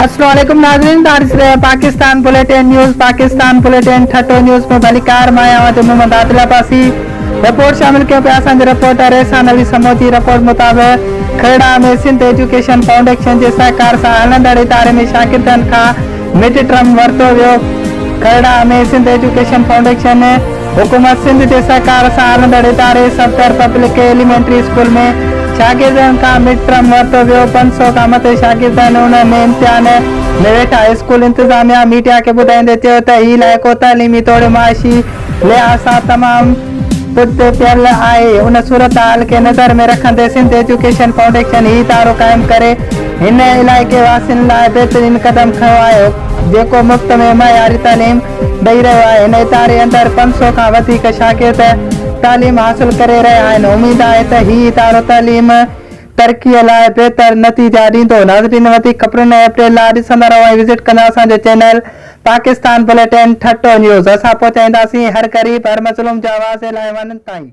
अस्सलाम वालेकुम नाज़रीन, पाकिस्तान बुलेटिन ठटो न्यूज़ में भलीकार माया मोहम्मद आदिला पासी रिपोर्ट शामिल किया प्यासा रिपोर्टर एहसान अली समोती रिपोर्ट मुताबिक खरड़ा में सिंध एजुकेशन फाउंडेशन के सहकार से हलंदड़ इदारे में शागिर्दनि का मिड टर्म वरतो वियो। खरड़ा में सिंध एजुकेशन फाउंडेशन हुकूमत सिंध के सहकार से हलंदड़ इदारे सफदर पब्लिक एलिमेंट्री स्कूल में शागिर्दनि का मिड टर्म वरतो वियो। 500 का मथे शागिर्दनि उनमें इम्तिहान में वेठा। स्कूल इंतजामिया मीडिया के ॿुधाईंदे चयो त हीउ इलाइक़ो तइलीमी तौर माशी लिहाज़ सां तमामु पुठिते पियल आहे। उन सूरत हाल के नज़र में रखंदे सिंध एजुकेशन फाउंडेशन ही इदारो क़ाइमु करे हिन इलाइक़े वासियुनि लाइ बहितरीन क़दम खयो आहे, जेको मुफ़्त में मयारी तालीम ॾेई रहियो आहे। हिन इदारे अंदर 500 का वधीक शागिर्द तालीम हासिल करे रहिया आहिनि। उम्मीद आहे त ही इदारो तालीम तरक्कीअ लाइ बेहतर नतीजा ॾींदो। नाज़रीन, वधीक ख़बरुनि ऐं अपडेट लाइ ॾिसंदा रहो ऐं विज़िट कंदा असांजो चैनल पाकिस्तान बुलेटिन ठटो न्यूज़। असां पहुचाईंदासीं हर ग़रीब हर मज़लूम जे आवाज़ लाइ वञनि ताईं।